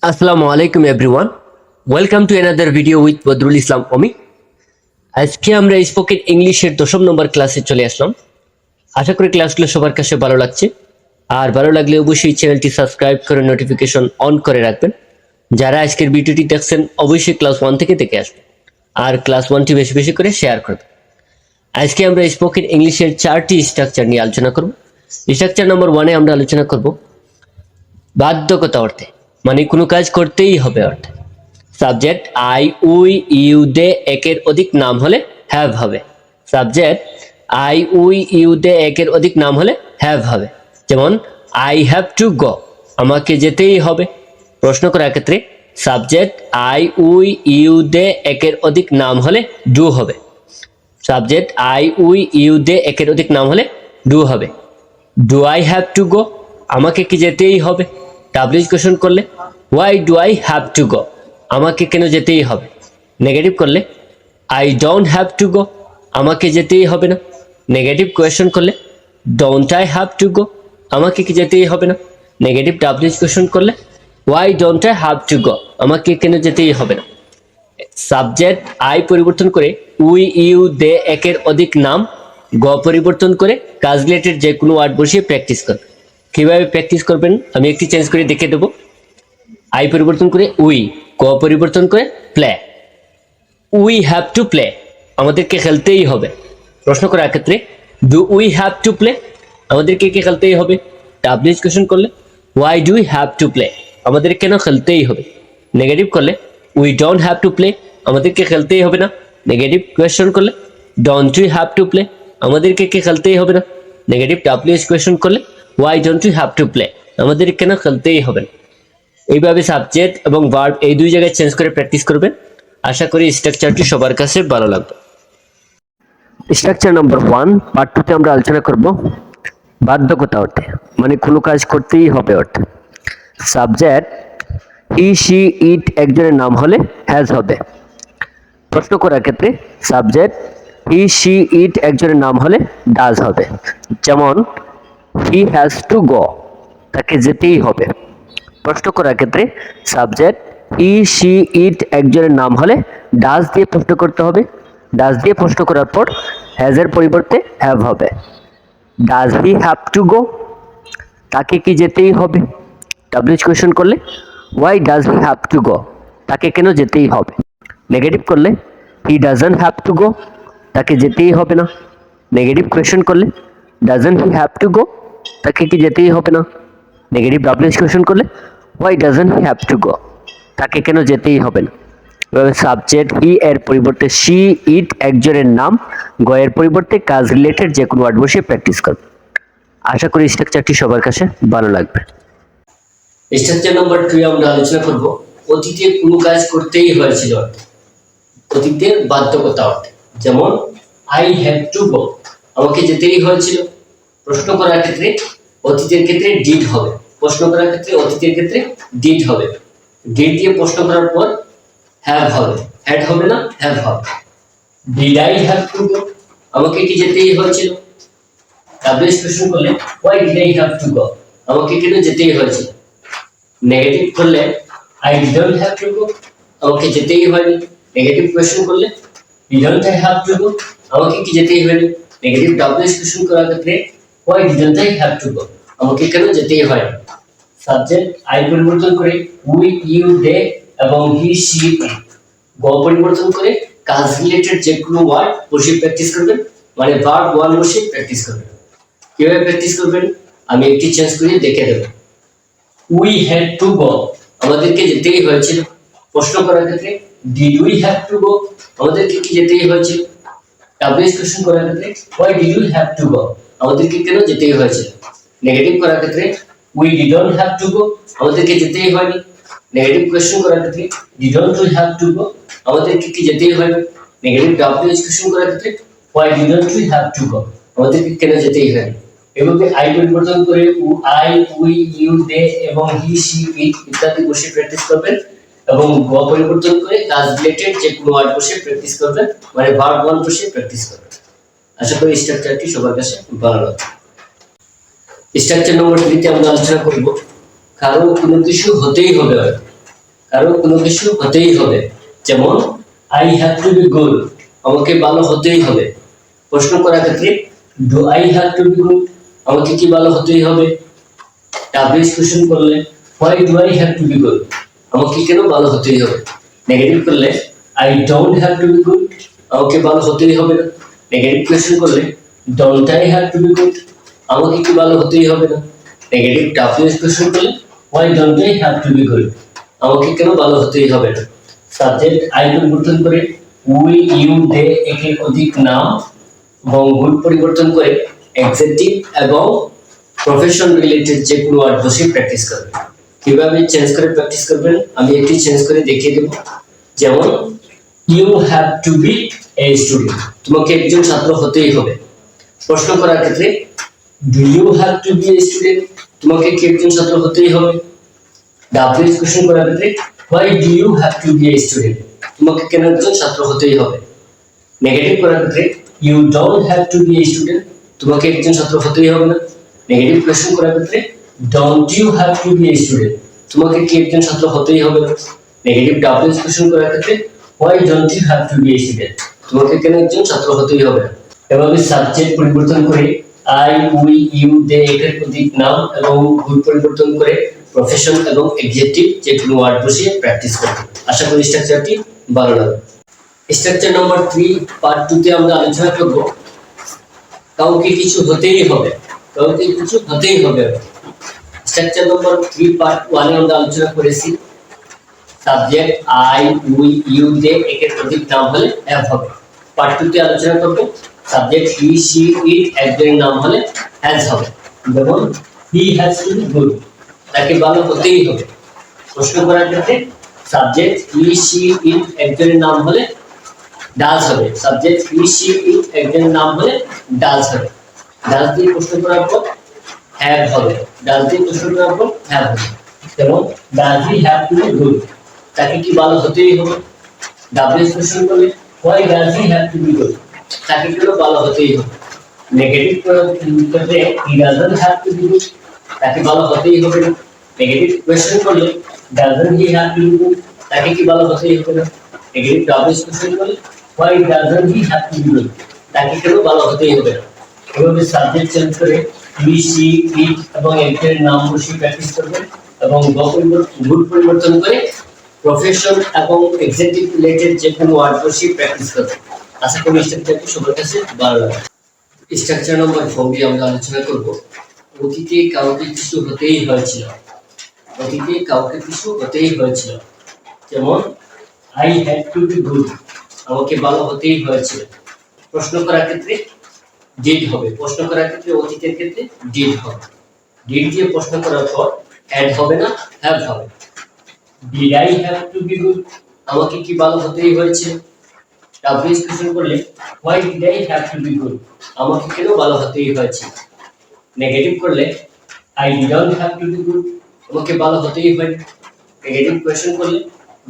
আসসালামু আলাইকুম everyone, welcome to another video with Badrul Islam Omi. আজকে আমরা স্পোকেন ইংলিশের 10ম নম্বর ক্লাসে চলে আসলাম। আশা করি ক্লাসগুলো সবার কাছে ভালো লাগছে, আর ভালো লাগলে অবশ্যই চ্যানেলটি সাবস্ক্রাইব করে নোটিফিকেশন অন করে রাখবেন। যারা আজকের ভিডিওটি দেখছেন অবশ্যই ক্লাস 1 থেকে দেখে আসবেন, আর ক্লাস 1টি বেশি বেশি করে শেয়ার করবেন। আজকে আমরা স্পোকেন ইংলিশের 4টি স্ট্রাকচার নিয়ে আলোচনা করব। স্ট্রাকচার নম্বর 1-এ আমরা আলোচনা করব বাধ্যকতা অর্থে, মানে কোনো কাজ করতেই হবে অর্থে। সাবজেক্ট আই, উই, ইউ, দে একের অধিক নাম হলে হ্যাভ হবে। সাবজেক্ট আই, উই, ইউ, দে একের অধিক নাম হলে হ্যাভ হবে। যেমন আই হ্যাভ টু গো, আমাকে যেতেই হবে। প্রশ্ন করার ক্ষেত্রে সাবজেক্ট আই, উই, ইউ, দে একের অধিক নাম হলে ডু হবে। সাবজেক্ট আই, উই, ইউ, দে একের অধিক নাম হলে ডু হবে। Do I have to go, আমাকে কি যেতেই হবে। ডাব্লিউএইচ কোশ্চেন করলে why do I have to go, আমাকে কেন যেতেই হবে। নেগেটিভ করলে I don't have to go, আমাকে যেতেই হবে না। নেগেটিভ কোয়েশ্চন করলে don't I have to go, আমাকে কি যেতেই হবে না। নেগেটিভ ডাব্লিউএইচ কোয়েশ্চন করলে why don't I have to go, আমাকে কেন যেতেই হবে না। সাবজেক্ট আই পরিবর্তন করে উই, ইউ, দে একের অধিক নাম গ পরিবর্তন করে কাজ রিলেটেড যে কোনো ওয়ার্ড বসিয়ে প্র্যাকটিস করবেন। কিভাবে প্র্যাকটিস করবেন আমি একটি চেঞ্জ করে দেখে দেবো। আই পরিবর্তন করে উই, ক পরিবর্তন করে play. We have to play, আমাদেরকে খেলতেই হবে। প্রশ্ন করার ক্ষেত্রে do we have to play, আমাদেরকে কি খেলতেই হবে। ডাব্লিউএইচ কোশ্চেন করলে why do we have to play, আমাদের কেন খেলতেই হবে। নেগেটিভ করলে we don't have to play, আমাদেরকে খেলতেই হবে না। নেগেটিভ কোয়েশ্চন করলে don't we have to play, আমাদেরকে কি খেলতেই হবে না। নেগেটিভ ডাব্লিউএইচ কোয়েশ্চন করলে why don't we have to play, আমাদের কেন খেলতেই হবে না। এইভাবে সাবজেক্ট এবং ভার্ব এই দুই জায়গায় চেঞ্জ করে প্র্যাকটিস করবেন। আশা করি স্ট্রাকচারটি সবার কাছে ভালো লাগবে। স্ট্রাকচার নম্বর 1 পার্ট 2-তে আমরা আলোচনা করব বাধ্যকতা অর্থে, মানে কোনো কাজ করতেই হবে অর্থে। সাবজেক্ট হি, শি, ইট একজনের নাম হলে হ্যাজ হবে। প্রশ্ন করার ক্ষেত্রে সাবজেক্ট হি, শি, ইট একজনের নাম হলে ডাজ হবে। যেমন হি হ্যাজ টু গো, তাকে যেতেই হবে। প্রশ্ন করার ক্ষেত্রে সাবজেক্ট হি, শি, ইট একজনের নাম হলে ডাজ দিয়ে প্রশ্ন করতে হবে। ডাজ দিয়ে প্রশ্ন করার পর হ্যাজের পরিবর্তে হ্যাভ হবে। Does he have to go, তাকে কি যেতেই হবে। ডাব্লিউএইচ কোয়েশ্চন করলে why does he have to go, তাকে কেন যেতেই হবে। নেগেটিভ করলে he doesn't have to go, তাকে যেতেই হবে না। নেগেটিভ কোয়েশ্চন করলে doesn't he have to go, তাকে কি যেতেই হবে না। নেগেটিভ ডাব্লিউএইচ কোয়েশ্চন করলে why doesn't he have to go, তাকে কেন যেতেই হবে না। এভাবে সাবজেক্ট হি এর পরিবর্তে শি, ইট একজনের নাম, গ এর পরিবর্তে কাজ রিলেটেড যে কোনো ওয়ার্ড বসিয়ে প্র্যাকটিস করবে। আশা করি স্ট্রাকচারটি সবার কাছে ভালো লাগবে। স্ট্রাকচার নাম্বার 2 আমরা আলোচনা করব অতীতে কোনো কাজ করতেই হয়েছিল অর্থে, অতীতের বাধ্যকতা অর্থে। যেমন আই হ্যাড টু গো, আমাকে যেতেই হয়েছিল। প্রশ্ন করার ক্ষেত্রে অতীতের ক্ষেত্রে ডিড হবে। প্রশ্ন করার ক্ষেত্রে অতীতের ক্ষেত্রে ডিড হবে। ডিড দিয়ে প্রশ্ন করার পর হ্যাভ হবে, হ্যাড হবে না, হ্যাভ হবে। Did I have to go, আমাকে কি যেতেই হয়েছিল। ডাব্লিউএইচ কোশ্চেন করলে why did I have to go, আমাকে কেন যেতেই হয়েছিল। নেগেটিভ করলে I didn't have to go, আমাকে যেতেই হয়নি। নেগেটিভ কোশ্চেন করলে didn't I have to go, আমাকে কি যেতেই হয়নি। নেগেটিভ ডাব্লিউএইচ কোশ্চেন করার ক্ষেত্রে why didn't I have to go, আমাকে কেন যেতেই হয়নি। সাবজেক্ট আই পরিবর্তন করে উই, ইউ, দে এবং হি, শি, ইট, গ পরিবর্তন করে কাজ রিলেটেড যে কোনো ওয়ার্ড বসিয়ে প্র্যাকটিস করবেন, মানে ভার্ব 1 বসিয়ে প্র্যাকটিস করবেন। কিভাবে প্র্যাকটিস করবেন আমি একটি চেঞ্জ করে দেখে দেব। উই হ্যাড টু গো, আমাদেরকে যেতেই হয়েছিল। প্রশ্ন করার ক্ষেত্রে did we have to go, আমাদেরকে কি যেতেই হয়েছিল। ডাব্লিউএইচ কোশ্চেন করার ক্ষেত্রে why did we have to go, আমাদেরকে কেন যেতেই হয়েছিল। নেগেটিভ করার ক্ষেত্রে we didn't have to go, আমাদেরকে যেতেই হয়নি। নেগেটিভ কোশ্চেন করার ক্ষেত্রে didn't we have to go, আমাদেরকে কি যেতেই হয়নি। নেগেটিভ ডাব্লিউএইচ কোশ্চেন করার ক্ষেত্রে why didn't we have to go, আমাদেরকে কেন যেতেই হয়নি। এভাবে আই পরিবর্তন করে আই, উই, ইউ, দে এবং হি, শি, ইট ইত্যাদি বসে প্র্যাকটিস করবেন, এবং গ পরিবর্তন করে কাজ রিলেটেড যে কোনো ওয়ার্ড বসে প্র্যাকটিস করবেন, মানে ভার্ব 1 বসে প্র্যাকটিস করবেন। আশা করি স্ট্রাকচারটি সবার কাছে ভালো লাগবে। স্ট্রাকচার নম্বর 3-তে আমরা আলোচনা করব কারণ কোনো কিছু হতেই হবে। কারো কোনো কিছু হতেই হবে, যেমন I have to be good, আমাকে ভালো হতেই হবে। প্রশ্ন করার ক্ষেত্রে do I have to be good, আমাকে কি ভালো হতেই হবে। ডাব্লিউএইচ কোশ্চেন করলে why do I have to be good, আমাকে কেন ভালো হতেই হবে। নেগেটিভ করলে I don't have to be good, আমাকে ভালো হতেই হবে না। নেগেটিভ কোশ্চেন করলে don't I have to be good, আমাকে কি ভালো হতেই হবে না। নেগেটিভ ডাব্লিউএইচ কোশ্চেন করলে why don't I have to be good, আমাকে কেন ভালো হতেই হবে না। সাবজেক্ট আই পরিবর্তন করে উই ইউ দে একের অধিক নাম এবং গুড পরিবর্তন করে অ্যাডজেক্টিভ এবং প্রফেশন রিলেটেড যে কোনো ওয়ার্ড বসে প্র্যাকটিস করবেন। কিভাবে চেঞ্জ করে প্র্যাকটিস করবেন আমি একটি চেঞ্জ করে দেখিয়ে দেব। যেমন you have to be a student, তোমাকে একজন ছাত্র হতেই হবে। প্রশ্ন করার ক্ষেত্রে do you have to be a student, তোমাকে কি একজন ছাত্র হতেই হবে। ডাব্লিউএইচ কোশ্চেন করার ক্ষেত্রে why do you have to be a student, তোমাকে কেন একজন ছাত্র হতেই হবে। নেগেটিভ করার ক্ষেত্রে you don't have to be a student, তোমাকে একজন ছাত্র হতেই হবে না। নেগেটিভ কোশ্চেন করার ক্ষেত্রে don't you have to be a student, তোমাকে কি একজন ছাত্র হতেই হবে না। নেগেটিভ ডাব্লিউএইচ কোশ্চেন করার ক্ষেত্রে why don't you have to be a student, তোমাকে কেন একজন ছাত্র হতেই হবে না। এভাবে সাবজেক্ট পরিবর্তন করে আই উই ইউ দে একের অধিক নাম এবং গুড পরিবর্তন করে প্রফেশন এবং এডজেক্টিভ যে কোনো ওয়ার্ড বসিয়ে প্র্যাকটিস করবে। আশা করি স্ট্রাকচারটি ভালো লাগবে। স্ট্রাকচার নাম্বার 3 পার্ট 2 তে আমরা আলোচনা করব কাউকে কিছু হতেই হবে, কাউকে কিছু হতেই হবে। স্ট্রাকচার নাম্বার 3 পার্ট 1 এ আমরা আলোচনা করেছি সাবজেক্ট আই উই ইউ দে একের অধিক নাম হলে হ্যাভ হবে। পার্ট 2 তে আলোচনা করব সাবজেক্ট হি সি ইট একজনের নাম হলে হ্যাজ হবে। যেমন he has to be good, তাকে ভালো হতেই হবে। প্রশ্ন করার ক্ষেত্রে সাবজেক্ট হি সি ইট একজনের নাম হলে ডাজ হবে। সাবজেক্ট হি সি ইট একজনের নাম হলে ডাজ হবে। ডাজ দিয়ে প্রশ্ন করার পর হ্যাভ হবে। ডাজ দিয়ে প্রশ্ন করার পর হ্যাভ হবে। যেমন does he have to be good, তাকে কি ভালো হতেই হবে। ডাব্লিউএইচ কোশ্চেন করলে why does he have to be good, তাকে কেন ভালো হতেই হবে। নেগেটিভ করলে he doesn't have to be good, তাকে ভালো হতেই হবে না। নেগেটিভ কোশ্চেন করলে doesn't he have to be good, তাকে কি ভালো হতেই হবে না। নেগেটিভ ডাব্লিউএইচ কোশ্চেন করলে why doesn't he have to be good, তাকে কেন ভালো হতেই হবে না। এভাবে সাবজেক্ট চেঞ্জ করে হি সি ইট এবং একজনের নাম বসিয়ে প্র্যাকটিস করবেন এবং গুড পরিবর্তন করে প্রফেশন এবং এক্সিকিউটিভ রিলেটেড যে কোনো ওয়ার্ড বসিয়ে প্র্যাকটিস করবেন। আশা করি স্ট্রাকচারটি সবার কাছে ভালো লাগবে। স্ট্রাকচার নম্বর 4 দিয়ে আমরা আলোচনা করব অতীতে কাউকে কিছু হতেই হয়েছিল। অতীতে কাউকে কিছু হতেই হয়েছিল। যেমন I had to be good, আমাকে ভালো হতেই হয়েছিল। প্রশ্ন করার ক্ষেত্রে ডিড হবে। প্রশ্ন করার ক্ষেত্রে অতীতের ক্ষেত্রে ডিড হবে। ডিড দিয়ে প্রশ্ন করার পর হ্যাড হবে না, হ্যাভ হবে। Did I have to be good, আমাকে কি ভালো হতেই হয়েছে। ডাব্লিউএইচ কোশ্চেন করলে why did I have to be good, আমাকে কেন ভালো হতেই হয়েছে। নেগেটিভ করলে I didn't have to be good, আমাকে ভালো হতেই হয়। নেগেটিভ কোশ্চেন করলে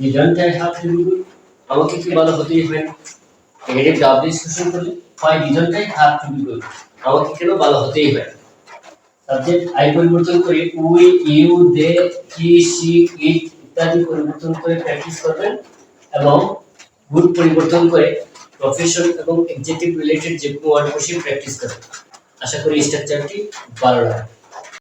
didn't I have to be good, আমাকে কি ভালো হতেই হয়। নেগেটিভ ডাব্লিউএইচ কোশ্চেন করলে why didn't I have to be good, আমাকে কেন ভালো হতেই হয়। সাবজেক্ট আই পরিবর্তন করে we you they he she it ইত্যাদি পরিবর্তন করে প্র্যাকটিস করবেন এবং গুড পরিবর্তন করে প্রফেশন এবং এডজেক্টিভ রিলেটেড যে কোনো ওয়ার্ড বসিয়ে প্র্যাকটিস করবেন। আশা করি স্ট্রাকচারটি ভালো লাগে।